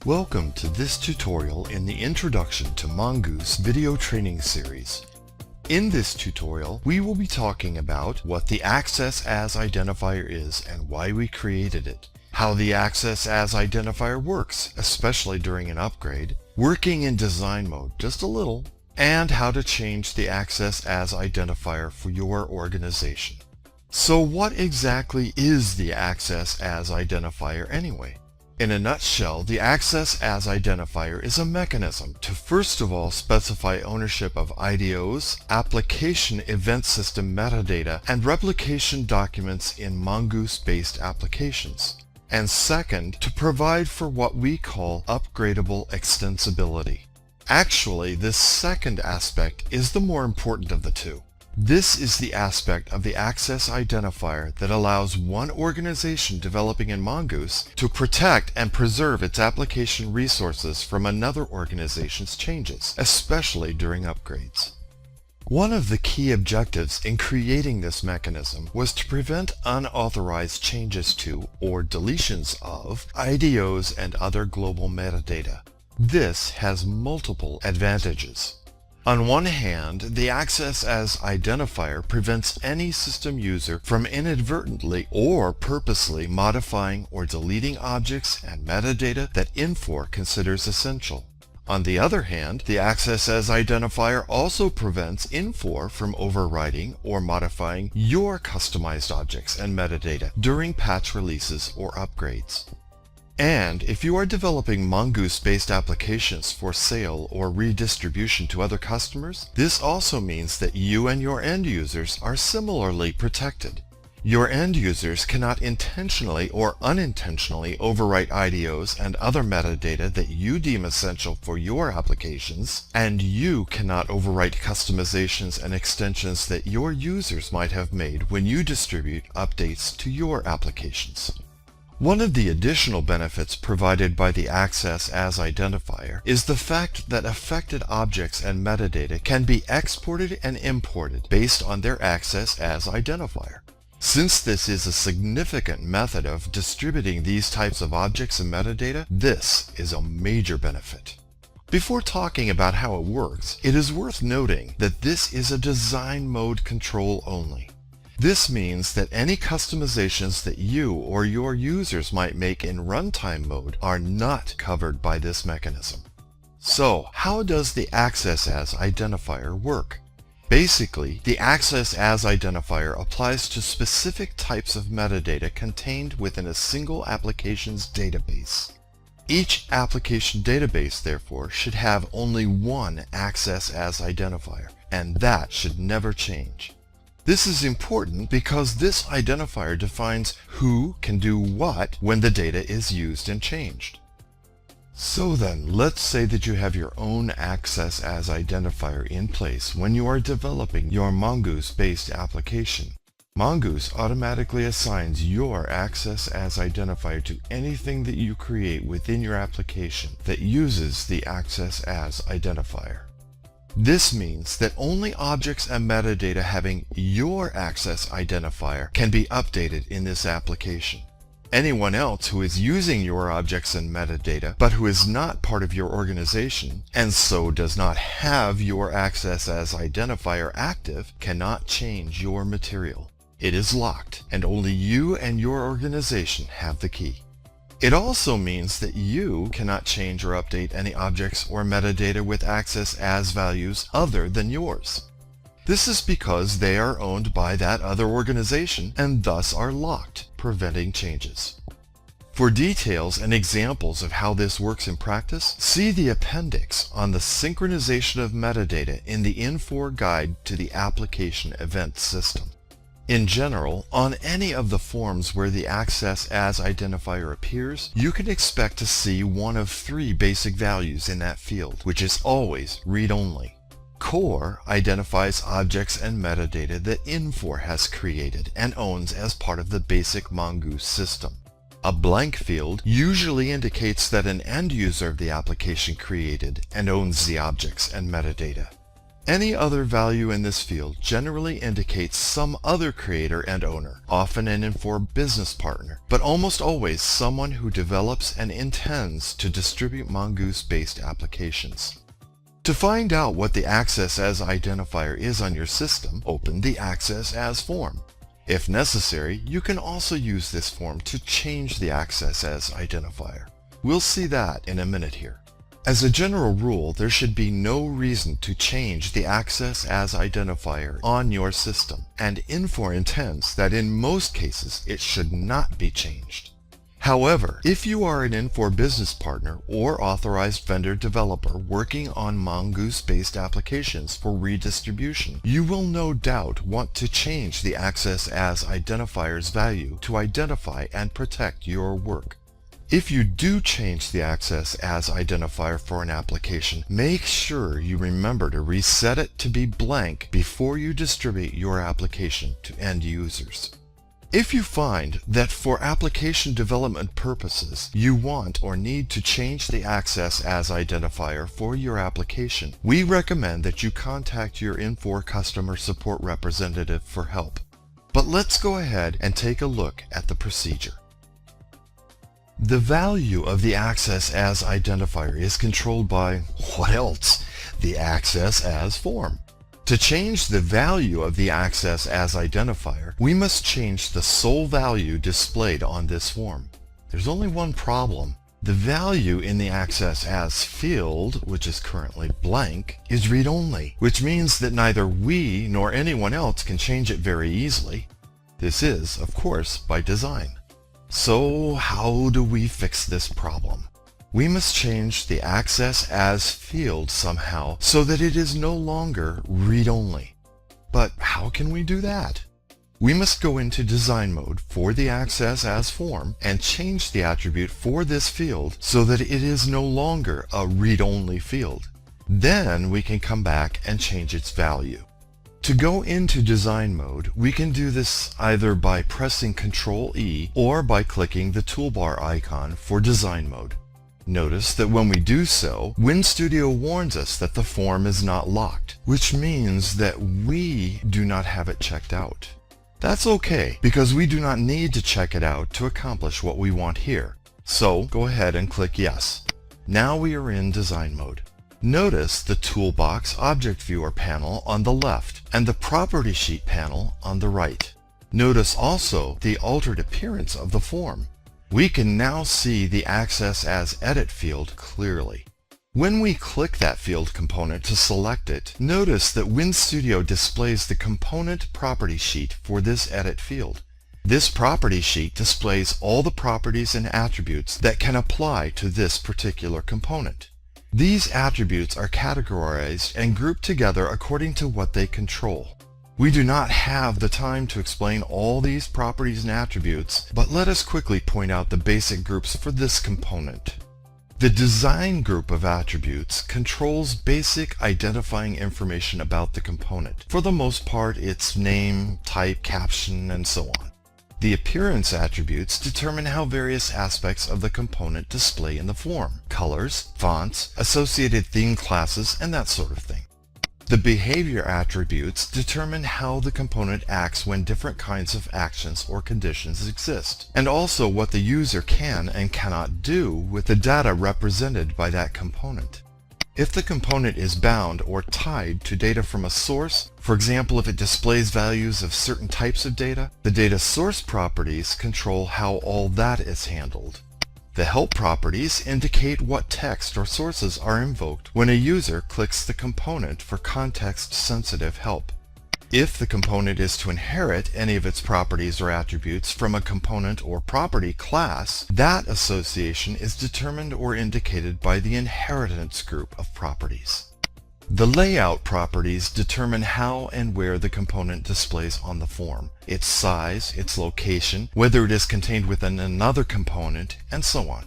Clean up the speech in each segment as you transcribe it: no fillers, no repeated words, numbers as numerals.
Welcome to this tutorial in the Introduction to Mongoose video training series. In this tutorial, we will be talking about what the access as identifier is and why we created it, how the access as identifier works, especially during an upgrade, working in design mode just a little, and how to change the access as identifier for your organization. So what exactly is the access as identifier anyway? In a nutshell, the access as identifier is a mechanism to first of all specify ownership of IDOs, application event system metadata, and replication documents in Mongoose-based applications. And second, to provide for what we call upgradable extensibility. Actually, this second aspect is the more important of the two. This is the aspect of the access identifier that allows one organization developing in Mongoose to protect and preserve its application resources from another organization's changes, especially during upgrades. One of the key objectives in creating this mechanism was to prevent unauthorized changes to, or deletions of, IDOs and other global metadata. This has multiple advantages. On one hand, the access as identifier prevents any system user from inadvertently or purposely modifying or deleting objects and metadata that Infor considers essential. On the other hand, the access as identifier also prevents Infor from overriding or modifying your customized objects and metadata during patch releases or upgrades. And if you are developing Mongoose-based applications for sale or redistribution to other customers, this also means that you and your end users are similarly protected. Your end users cannot intentionally or unintentionally overwrite IDOs and other metadata that you deem essential for your applications, and you cannot overwrite customizations and extensions that your users might have made when you distribute updates to your applications. One of the additional benefits provided by the access as identifier is the fact that affected objects and metadata can be exported and imported based on their access as identifier. Since this is a significant method of distributing these types of objects and metadata, this is a major benefit. Before talking about how it works, it is worth noting that this is a design mode control only. This means that any customizations that you or your users might make in runtime mode are not covered by this mechanism. So, how does the access as identifier work? Basically, the access as identifier applies to specific types of metadata contained within a single application's database. Each application database, therefore, should have only one access as identifier, and that should never change. This is important because this identifier defines who can do what when the data is used and changed. So then, let's say that you have your own access as identifier in place when you are developing your Mongoose-based application. Mongoose automatically assigns your access as identifier to anything that you create within your application that uses the access as identifier. This means that only objects and metadata having your access identifier can be updated in this application. Anyone else who is using your objects and metadata but who is not part of your organization and so does not have your access as identifier active cannot change your material. It is locked, and only you and your organization have the key. It also means that you cannot change or update any objects or metadata with access as values other than yours. This is because they are owned by that other organization and thus are locked, preventing changes. For details and examples of how this works in practice, see the appendix on the synchronization of metadata in the Infor Guide to the Application Event System. In general, on any of the forms where the access as identifier appears, you can expect to see one of three basic values in that field, which is always read-only. Core identifies objects and metadata that Infor has created and owns as part of the basic Mongoose system. A blank field usually indicates that an end user of the application created and owns the objects and metadata. Any other value in this field generally indicates some other creator and owner, often an Infor business partner, but almost always someone who develops and intends to distribute Mongoose-based applications. To find out what the Access As identifier is on your system, open the Access As form. If necessary, you can also use this form to change the Access As identifier. We'll see that in a minute here. As a general rule, there should be no reason to change the Access As identifier on your system, and Infor intends that in most cases it should not be changed. However, if you are an Infor business partner or authorized vendor developer working on Mongoose-based applications for redistribution, you will no doubt want to change the Access As identifier's value to identify and protect your work. If you do change the Access As identifier for an application, make sure you remember to reset it to be blank before you distribute your application to end users. If you find that for application development purposes you want or need to change the Access As identifier for your application, we recommend that you contact your Infor customer support representative for help. But let's go ahead and take a look at the procedure. The value of the Access As identifier is controlled by, what else? The Access As form. To change the value of the Access As identifier, we must change the sole value displayed on this form. There's only one problem. The value in the Access As field, which is currently blank, is read-only, which means that neither we nor anyone else can change it very easily. This is, of course, by design. So how do we fix this problem? We must change the Access As field somehow so that it is no longer read-only. But how can we do that? We must go into design mode for the Access As form and change the attribute for this field so that it is no longer a read-only field. Then we can come back and change its value. To go into design mode, we can do this either by pressing Ctrl-E or by clicking the toolbar icon for design mode. Notice that when we do so, WinStudio warns us that the form is not locked, which means that we do not have it checked out. That's okay, because we do not need to check it out to accomplish what we want here. So go ahead and click Yes. Now we are in design mode. Notice the Toolbox Object Viewer panel on the left and the Property Sheet panel on the right. Notice also the altered appearance of the form. We can now see the Access As Edit field clearly. When we click that field component to select it, notice that WinStudio displays the component property sheet for this edit field. This property sheet displays all the properties and attributes that can apply to this particular component. These attributes are categorized and grouped together according to what they control. We do not have the time to explain all these properties and attributes, but let us quickly point out the basic groups for this component. The design group of attributes controls basic identifying information about the component. For the most part, its name, type, caption, and so on. The appearance attributes determine how various aspects of the component display in the form, colors, fonts, associated theme classes, and that sort of thing. The behavior attributes determine how the component acts when different kinds of actions or conditions exist, and also what the user can and cannot do with the data represented by that component. If the component is bound or tied to data from a source, for example if it displays values of certain types of data, the data source properties control how all that is handled. The help properties indicate what text or sources are invoked when a user clicks the component for context-sensitive help. If the component is to inherit any of its properties or attributes from a component or property class, that association is determined or indicated by the inheritance group of properties. The layout properties determine how and where the component displays on the form, its size, its location, whether it is contained within another component, and so on.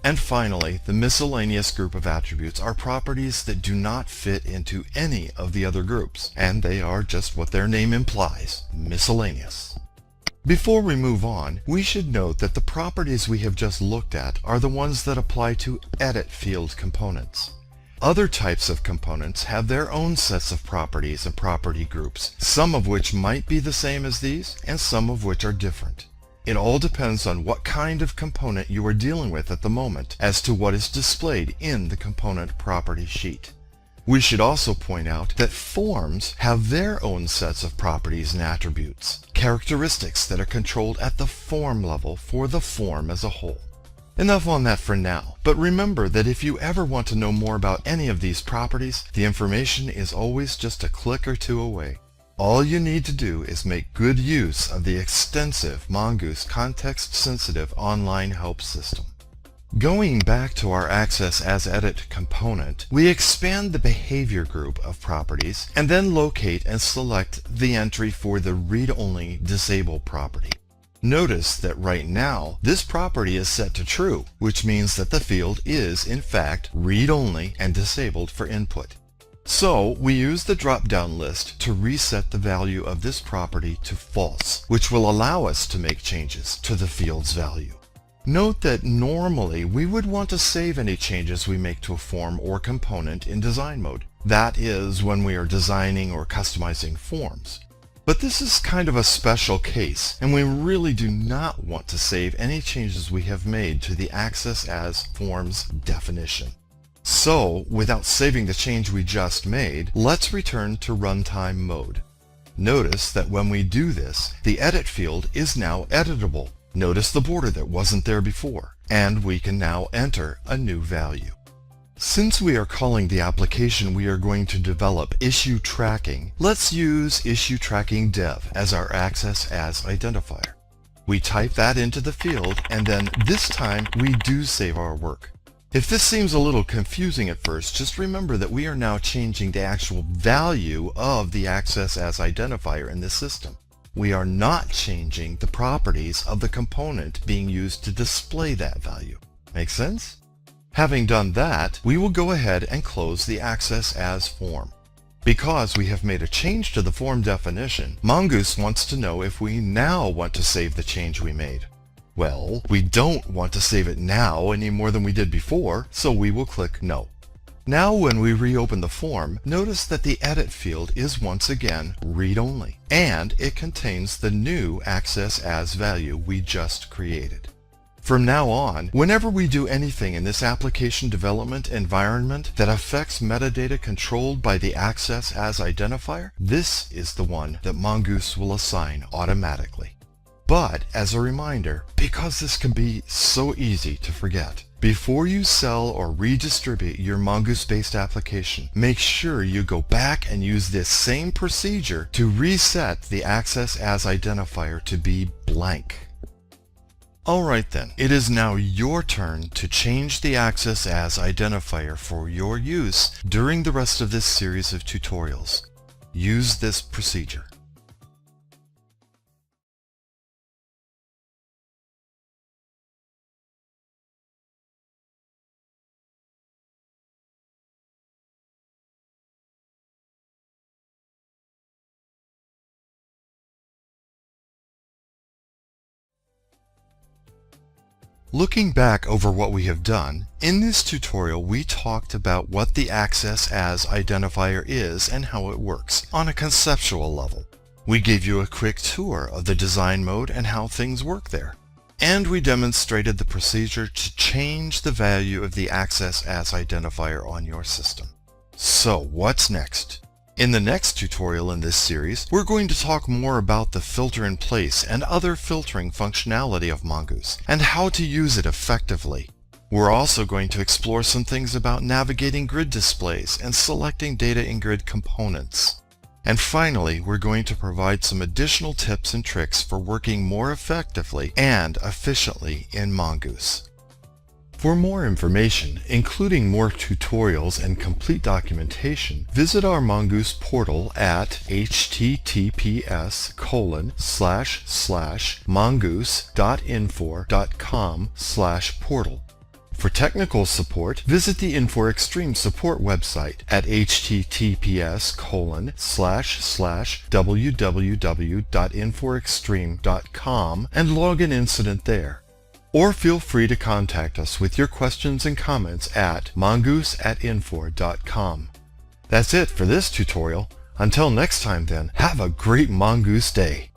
And finally, the miscellaneous group of attributes are properties that do not fit into any of the other groups, and they are just what their name implies, miscellaneous. Before we move on, we should note that the properties we have just looked at are the ones that apply to edit field components. Other types of components have their own sets of properties and property groups, some of which might be the same as these, and some of which are different. It all depends on what kind of component you are dealing with at the moment as to what is displayed in the component property sheet. We should also point out that forms have their own sets of properties and attributes, characteristics that are controlled at the form level for the form as a whole. Enough on that for now, but remember that if you ever want to know more about any of these properties, the information is always just a click or two away. All you need to do is make good use of the extensive Mongoose context-sensitive online help system. Going back to our Access as Edit component, we expand the behavior group of properties and then locate and select the entry for the read-only disable property. Notice that right now, this property is set to true, which means that the field is, in fact, read-only and disabled for input. So, we use the drop-down list to reset the value of this property to false, which will allow us to make changes to the field's value. Note that normally we would want to save any changes we make to a form or component in design mode. That is, when we are designing or customizing forms. But this is kind of a special case, and we really do not want to save any changes we have made to the Access as Forms definition. So, without saving the change we just made, let's return to runtime mode. Notice that when we do this, the edit field is now editable. Notice the border that wasn't there before, and we can now enter a new value. Since we are calling the application we are going to develop issue tracking, let's use issue tracking dev as our access as identifier. We type that into the field, and then this time we do save our work. If this seems a little confusing at first, just remember that we are now changing the actual value of the access as identifier in this system. We are not changing the properties of the component being used to display that value. Make sense? Having done that, we will go ahead and close the Access as form. Because we have made a change to the form definition, Mongoose wants to know if we now want to save the change we made. Well, we don't want to save it now any more than we did before, so we will click No. Now when we reopen the form, notice that the edit field is once again read-only, and it contains the new access as value we just created. From now on, whenever we do anything in this application development environment that affects metadata controlled by the access as identifier, this is the one that Mongoose will assign automatically. But as a reminder, because this can be so easy to forget, before you sell or redistribute your Mongoose-based application, make sure you go back and use this same procedure to reset the access as identifier to be blank. Alright then, it is now your turn to change the access as identifier for your use during the rest of this series of tutorials. Use this procedure. Looking back over what we have done, in this tutorial we talked about what the access as identifier is and how it works on a conceptual level. We gave you a quick tour of the design mode and how things work there. And we demonstrated the procedure to change the value of the access as identifier on your system. So what's next? In the next tutorial in this series, we're going to talk more about the filter in place and other filtering functionality of Mongoose, and how to use it effectively. We're also going to explore some things about navigating grid displays and selecting data in grid components. And finally, we're going to provide some additional tips and tricks for working more effectively and efficiently in Mongoose. For more information, including more tutorials and complete documentation, visit our Mongoose portal at https://mongoose.infor.com/portal. For technical support, visit the Infor Extreme support website at https://www.inforextreme.com and log an incident there. or feel free to contact us with your questions and comments at mongoose@infor.com. That's it for this tutorial. Until next time then, have a great Mongoose day!